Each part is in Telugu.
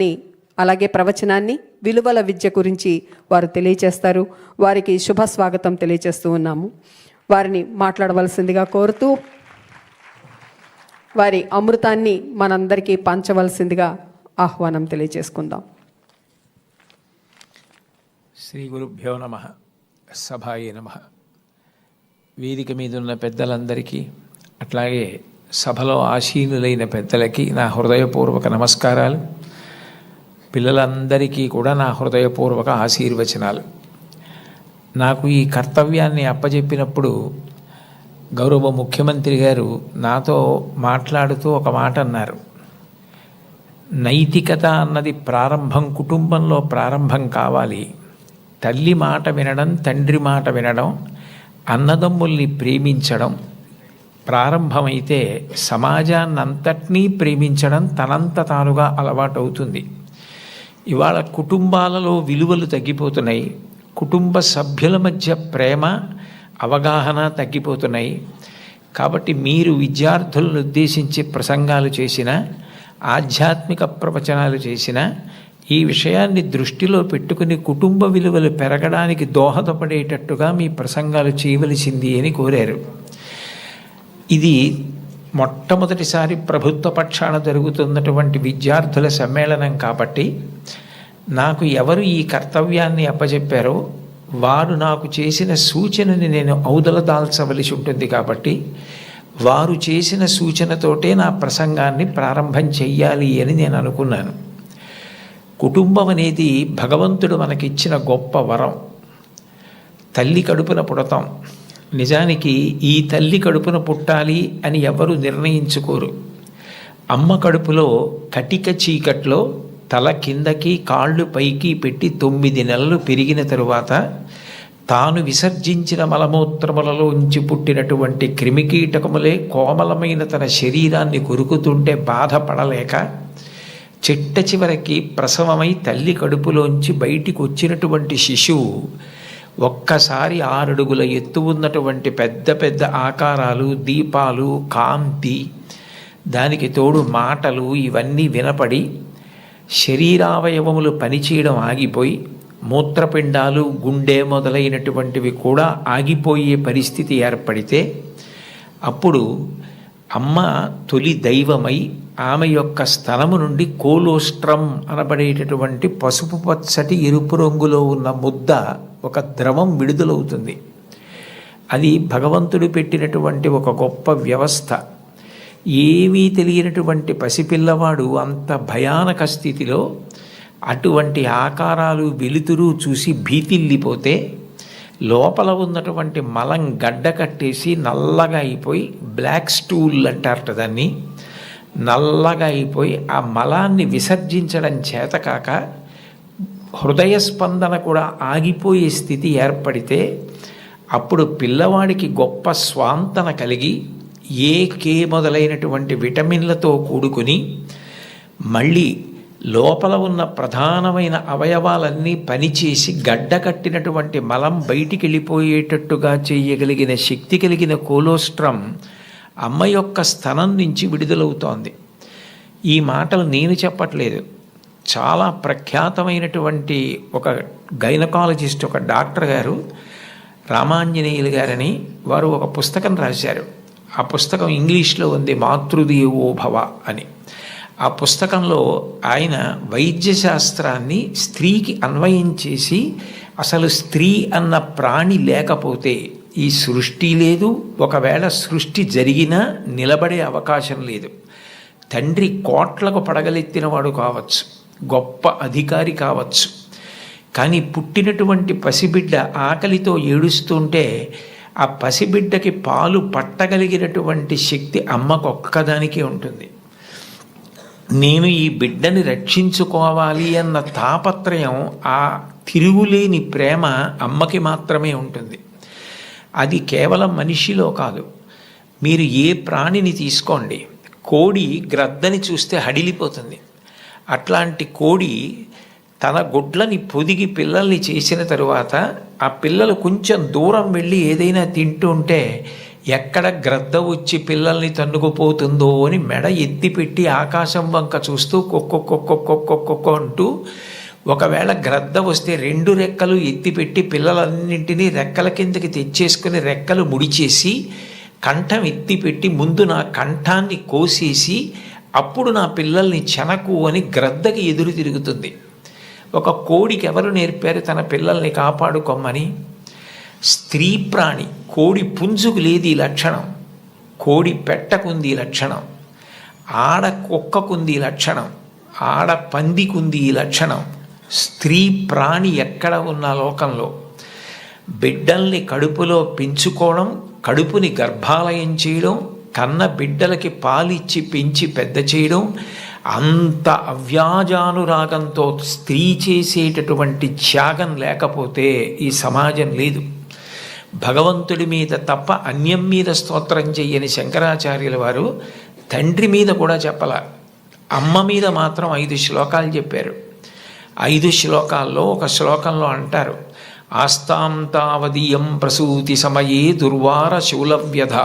ని అలాగే ప్రవచనాన్ని విలువల విద్య గురించి వారు తెలియచేస్తారు. వారికి శుభ స్వాగతం తెలియచేస్తూ ఉన్నాము. వారిని మాట్లాడవలసిందిగా కోరుతూ వారి అమృతాన్ని మనందరికీ పంచవలసిందిగా ఆహ్వానం తెలియచేసుకుందాం. శ్రీ గురుభ్యో నమః. సభాయే నమః. వేదిక మీద ఉన్న పెద్దలందరికీ, అట్లాగే సభలో ఆసీనులైన పెద్దలకి నా హృదయపూర్వక నమస్కారాలు. పిల్లలందరికీ కూడా నా హృదయపూర్వక ఆశీర్వచనాలు. నాకు ఈ కర్తవ్యాన్ని అప్పచెప్పినప్పుడు గౌరవ ముఖ్యమంత్రి గారు నాతో మాట్లాడుతూ ఒక మాట అన్నారు. నైతికత అన్నది ప్రారంభం కుటుంబంలో ప్రారంభం కావాలి. తల్లి మాట వినడం, తండ్రి మాట వినడం, అన్నదమ్ముల్ని ప్రేమించడం ప్రారంభమైతే సమాజాన్నంతటినీ ప్రేమించడం తనంత తానుగా అలవాటవుతుంది. ఇవాళ కుటుంబాలలో విలువలు తగ్గిపోతున్నాయి. కుటుంబ సభ్యుల మధ్య ప్రేమ, అవగాహన తగ్గిపోతున్నాయి. కాబట్టి మీరు విద్యార్థులను ఉద్దేశించి ప్రసంగాలు చేసిన, ఆధ్యాత్మిక ప్రవచనాలు చేసిన ఈ విషయాన్ని దృష్టిలో పెట్టుకుని కుటుంబ విలువలు పెరగడానికి దోహదపడేటట్టుగా మీ ప్రసంగాలు చేయవలసింది అని కోరారు. ఇది మొట్టమొదటిసారి ప్రభుత్వ పక్షాన జరుగుతున్నటువంటి విద్యార్థుల సమ్మేళనం కాబట్టి నాకు ఎవరు ఈ కర్తవ్యాన్ని అప్పచెప్పారో వారు నాకు చేసిన సూచనని నేను ఔదల దాల్చవలసి ఉంటుంది. కాబట్టి వారు చేసిన సూచనతోటే నా ప్రసంగాన్ని ప్రారంభం చెయ్యాలి అని నేను అనుకున్నాను. కుటుంబం అనేది భగవంతుడు మనకిచ్చిన గొప్ప వరం. తల్లి కడుపున పుడతాం. నిజానికి ఈ తల్లి కడుపున పుట్టాలి అని ఎవరు నిర్ణయించుకోరు. అమ్మ కడుపులో కటిక చీకట్లో తల కిందకి కాళ్ళు పైకి పెట్టి 9 నెలలు పెరిగిన తరువాత తాను విసర్జించిన మలమూత్రములలో ఉంచి పుట్టినటువంటి క్రిమికీటకములే కోమలమైన తన శరీరాన్ని కొరుకుతుంటే బాధపడలేక చిట్ట చివరికి ప్రసవమై తల్లి కడుపులోంచి బయటికి వచ్చినటువంటి శిశువు ఒక్కసారి 6 అడుగుల ఎత్తు ఉన్నటువంటి పెద్ద పెద్ద ఆకారాలు, దీపాలు, కాంతి, దానికి తోడు మాటలు ఇవన్నీ వినపడి శరీరావయవములు పనిచేయడం ఆగిపోయి మూత్రపిండాలు, గుండె మొదలైనటువంటివి కూడా ఆగిపోయే పరిస్థితి ఏర్పడితే అప్పుడు అమ్మ తొలి దైవమై ఆమె యొక్క స్థలము నుండి కోలోస్ట్రమ్ అనబడేటటువంటి పసుపు పచ్చటి ఎరుపు రంగులో ఉన్న ముద్ద, ఒక ద్రవం విడుదలవుతుంది. అది భగవంతుడు పెట్టినటువంటి ఒక గొప్ప వ్యవస్థ. ఏమీ తెలియనటువంటి పసిపిల్లవాడు అంత భయానక స్థితిలో అటువంటి ఆకారాలు, వెలుతురు చూసి భీతిల్లిపోతే లోపల ఉన్నటువంటి మలం గడ్డ కట్టేసి నల్లగా అయిపోయి, బ్లాక్ స్టూల్ అంటారట దాన్ని, నల్లగా అయిపోయి ఆ మలాన్ని విసర్జించడం చేతకాక హృదయ స్పందన కూడా ఆగిపోయే స్థితి ఏర్పడితే అప్పుడు పిల్లవాడికి గొప్ప స్వాంతన కలిగి కే మొదలైనటువంటి విటమిన్లతో కూడుకుని మళ్ళీ లోపల ఉన్న ప్రధానమైన అవయవాలన్నీ పనిచేసి గడ్డ కట్టినటువంటి మలం బయటికి వెళ్ళిపోయేటట్టుగా చేయగలిగిన శక్తి కలిగిన కోలోస్ట్రమ్ అమ్మ యొక్క స్థనం నుంచి విడుదలవుతోంది. ఈ మాటలు నేను చెప్పట్లేదు. చాలా ప్రఖ్యాతమైనటువంటి ఒక గైనకాలజిస్ట్, ఒక డాక్టర్ గారు, రామాంజనేయులు గారని, వారు ఒక పుస్తకం రాశారు. ఆ పుస్తకం ఇంగ్లీష్లో ఉంది, మాతృదేవో భవ అని. ఆ పుస్తకంలో ఆయన వైద్యశాస్త్రాన్ని స్త్రీకి అన్వయం చేసి అసలు స్త్రీ అన్న ప్రాణి లేకపోతే ఈ సృష్టి లేదు, ఒకవేళ సృష్టి జరిగినా నిలబడే అవకాశం లేదు. తండ్రి కోట్లకు పడగలెత్తినవాడు కావచ్చు, గొప్ప అధికారి కావచ్చు, కానీ పుట్టినటువంటి పసిబిడ్డ ఆకలితో ఏడుస్తుంటే ఆ పసిబిడ్డకి పాలు పట్టగలిగినటువంటి శక్తి అమ్మకు ఒక్కదానికే ఉంటుంది. నేను ఈ బిడ్డని రక్షించుకోవాలి అన్న తాపత్రయం, ఆ తిరుగులేని ప్రేమ అమ్మకి మాత్రమే ఉంటుంది. అది కేవలం మనిషిలో కాదు. మీరు ఏ ప్రాణిని తీసుకోండి, కోడి గ్రద్దని చూస్తే హడిలిపోతుంది. అట్లాంటి కోడి తన గుడ్లని పొదిగి పిల్లల్ని చేసిన తరువాత ఆ పిల్లలు కొంచెం దూరం వెళ్ళి ఏదైనా తింటూ ఉంటే ఎక్కడ గ్రద్ద వచ్చి పిల్లల్ని తన్నుకుపోతుందో అని మెడ ఎత్తిపెట్టి ఆకాశం వంక చూస్తూ కొక్కొక్కొక్కొక్కొక్కొక్కొ అంటూ, ఒకవేళ గ్రద్ద వస్తే 2 రెక్కలు ఎత్తిపెట్టి పిల్లలన్నింటినీ రెక్కల కిందకి తెచ్చేసుకుని రెక్కలు ముడిచేసి కంఠం ఎత్తిపెట్టి ముందు నా కంఠాన్ని కోసేసి అప్పుడు నా పిల్లల్ని చెనకు అని గ్రద్దకి ఎదురు తిరుగుతుంది. ఒక కోడికి ఎవరు నేర్పారు తన పిల్లల్ని కాపాడుకోమని? స్త్రీ ప్రాణి. కోడి పుంజుకు లేదు ఈ లక్షణం, కోడి పెట్టకుంది ఈ లక్షణం, ఆడ కుక్కకుంది ఈ లక్షణం, ఆడ పందికుంది ఈ లక్షణం. స్త్రీ ప్రాణి ఎక్కడ ఉన్న లోకంలో బిడ్డల్ని కడుపులో పెంచుకోవడం, కడుపుని గర్భాలయం చేయడం, కన్న బిడ్డలకి పాలిచ్చి పెంచి పెద్ద చేయడం, అంత అవ్యాజానురాగంతో స్త్రీ చేసేటటువంటి త్యాగం లేకపోతే ఈ సమాజం లేదు. భగవంతుడి మీద తప్ప అన్యం మీద స్తోత్రం చెయ్యని శంకరాచార్యుల వారు తండ్రి మీద కూడా చెప్పల, అమ్మ మీద మాత్రం 5 శ్లోకాలు చెప్పారు. 5 శ్లోకాల్లో ఒక శ్లోకంలో అంటారు, ఆస్తాం తావదీయం ప్రసూతి సమయే దుర్వార శూలవ్యధ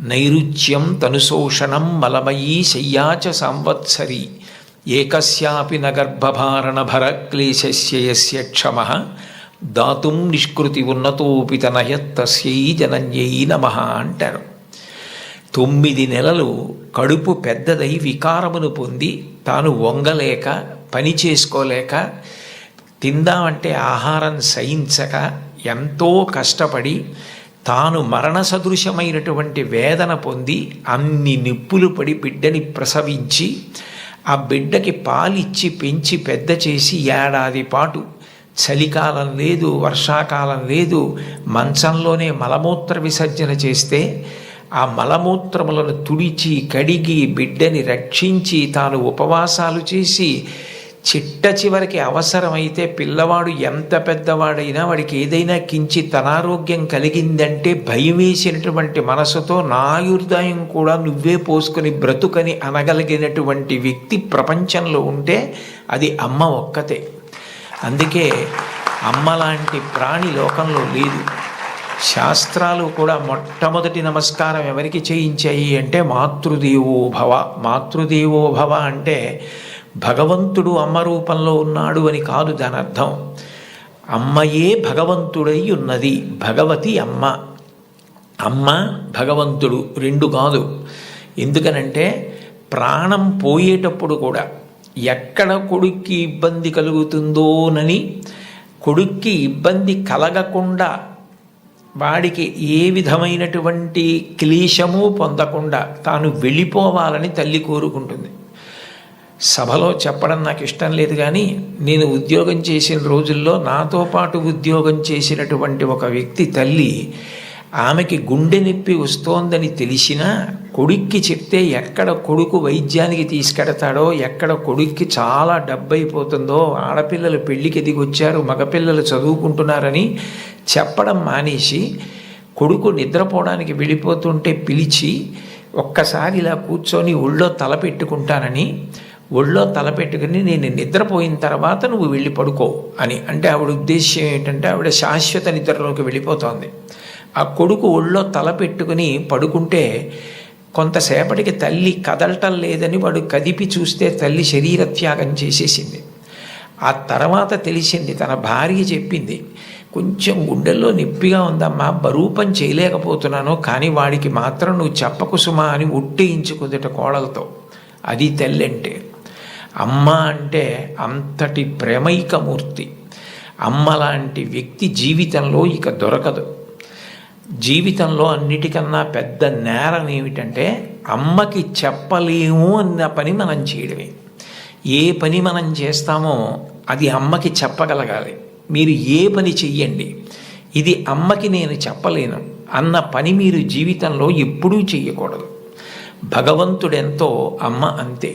నైరుచ్యం తనుశోషణం మలమయీ శయ్యాచ సంవత్సరి ఏకస్యాపి నగర్భభారణ భరక్లేశస్య యస్య క్షమః దాతుం నిష్కృతి ఉన్నతోపి తనయత్తస్యై జనన్యై నమః అంటారు. 9 నెలలు కడుపు పెద్దదై వికారమును పొంది తాను వంగలేక పని చేసుకోలేక తిందామంటే ఆహారం సహించక ఎంతో కష్టపడి తాను మరణ సదృశమైనటువంటి వేదన పొంది అన్ని నిప్పులు పడి బిడ్డని ప్రసవించి ఆ బిడ్డకి పాలిచ్చి పెంచి పెద్ద చేసి ఏడాది పాటు చలికాలం లేదు, వర్షాకాలం లేదు, మంచంలోనే మలమూత్ర విసర్జన చేస్తే ఆ మలమూత్రములను తుడిచి కడిగి బిడ్డని రక్షించి తాను ఉపవాసాలు చేసి చిట్ట చివరికి అవసరమైతే పిల్లవాడు ఎంత పెద్దవాడైనా వాడికి ఏదైనా కించిత్ అనారోగ్యం కలిగిందంటే భయం వేసినటువంటి మనసుతో నా ఆయుర్దాయం కూడా నువ్వే పోసుకొని బ్రతుకని అనగలిగినటువంటి వ్యక్తి ప్రపంచంలో ఉంటే అది అమ్మ ఒక్కతే. అందుకే అమ్మ లాంటి ప్రాణి లోకంలో లేదు. శాస్త్రాలు కూడా మొట్టమొదటి నమస్కారం ఎవరికి చేయించాయి అంటే మాతృదేవో భవ. మాతృదేవో భవ అంటే భగవంతుడు అమ్మ రూపంలో ఉన్నాడు అని కాదు దాని అర్థం. అమ్మయే భగవంతుడై ఉన్నది, భగవతి అమ్మ. అమ్మ భగవంతుడు 2 కాదు. ఎందుకనంటే ప్రాణం పోయేటప్పుడు కూడా ఎక్కడ కొడుక్కి ఇబ్బంది కలుగుతుందోనని కొడుక్కి ఇబ్బంది కలగకుండా వాడికి ఏ విధమైనటువంటి క్లేశము పొందకుండా తాను వెళ్ళిపోవాలని తల్లి కోరుకుంటుంది. సభలో చెప్పడం నాకు ఇష్టం లేదు, కానీ నేను ఉద్యోగం చేసిన రోజుల్లో నాతో పాటు ఉద్యోగం చేసినటువంటి ఒక వ్యక్తి తల్లి, ఆమెకి గుండె నొప్పి వస్తోందని తెలిసినా కొడుక్కి చెప్తే ఎక్కడ కొడుకు వైద్యానికి తీసుకెడతాడో, ఎక్కడ కొడుక్కి చాలా డబ్బైపోతుందో, ఆడపిల్లలు పెళ్ళికి ఎదిగొచ్చారు, మగపిల్లలు చదువుకుంటున్నారని చెప్పడం మానేసి కొడుకు నిద్రపోవడానికి వెళ్ళిపోతుంటే పిలిచి ఒక్కసారి ఇలా కూర్చొని ఒళ్ళో తలపెట్టుకుంటానని, ఒళ్ళో తలపెట్టుకుని నేను నిద్రపోయిన తర్వాత నువ్వు వెళ్ళి పడుకో అని అంటే ఆవిడ ఉద్దేశ్యం ఏంటంటే ఆవిడ శాశ్వత నిద్రలోకి వెళ్ళిపోతోంది. ఆ కొడుకు ఒళ్ళో తలపెట్టుకుని పడుకుంటే కొంతసేపటికి తల్లి కదలటం లేదని వాడు కదిపి చూస్తే తల్లి శరీర త్యాగం చేసేసింది. ఆ తర్వాత తెలిసింది, తన భార్య చెప్పింది, కొంచెం గుండెల్లో నొప్పిగా ఉందమ్మా, బరువు పని చేయలేకపోతున్నాను, కానీ వాడికి మాత్రం నువ్వు చెప్పకు సుమా అని ఒట్టేయించుకుందట కోడలతో. అది తల్లి అంటే. అమ్మ అంటే అంతటి ప్రేమైకమూర్తి. అమ్మ లాంటి వ్యక్తి జీవితంలో ఇక దొరకదు. జీవితంలో అన్నిటికన్నా పెద్ద నేరం ఏమిటంటే అమ్మకి చెప్పలేము అన్న పని మనం చేయడమే. ఏ పని మనం చేస్తామో అది అమ్మకి చెప్పగలగాలి. మీరు ఏ పని చెయ్యండి, ఇది అమ్మకి నేను చెప్పలేను అన్న పని మీరు జీవితంలో ఎప్పుడూ చెయ్యకూడదు. భగవంతుడెంతో అమ్మ అంతే.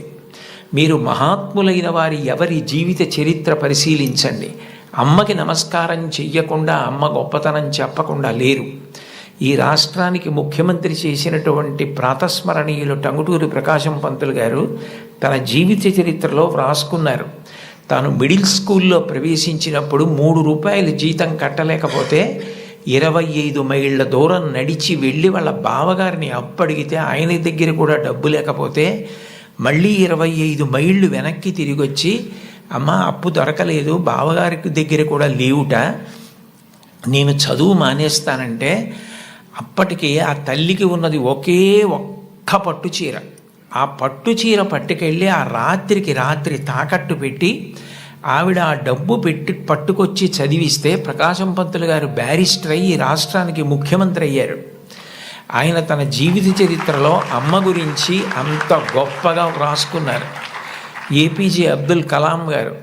మీరు మహాత్ములైన వారి ఎవరి జీవిత చరిత్ర పరిశీలించండి. అమ్మకి నమస్కారం చెయ్యకుండా, అమ్మ గొప్పతనం చెప్పకుండా లేరు. ఈ రాష్ట్రానికి ముఖ్యమంత్రి చేసినటువంటి ప్రాతస్మరణీయులు టంగుటూరి ప్రకాశం పంతులు గారు తన జీవిత చరిత్రలో వ్రాసుకున్నారు. తాను మిడిల్ స్కూల్లో ప్రవేశించినప్పుడు 3 రూపాయలు జీతం కట్టలేకపోతే 25 మైళ్ళ దూరం నడిచి వెళ్ళి వాళ్ళ బావగారిని అప్పు అడిగితే ఆయన దగ్గర కూడా డబ్బు లేకపోతే మళ్ళీ 25 మైళ్ళు వెనక్కి తిరిగి వచ్చి, అమ్మ అప్పు దొరకలేదు, బావగారికి దగ్గర కూడా లేవుట, నేను చదువు మానేస్తానంటే అప్పటికి ఆ తల్లికి ఉన్నది ఒక్క పట్టు చీర. ఆ పట్టు చీర పట్టుకెళ్ళి ఆ రాత్రికి రాత్రి తాకట్టు పెట్టి ఆవిడ ఆ డబ్బు పట్టుకొచ్చి చదివిస్తే ప్రకాశం పంతులు గారు బ్యారిస్టర్ అయ్యి రాష్ట్రానికి ముఖ్యమంత్రి అయ్యారు. ఆయన తన జీవిత చరిత్రలో అమ్మ గురించి అంత గొప్పగా వ్రాసుకున్నారు. ఏపీజే అబ్దుల్ కలాం గారు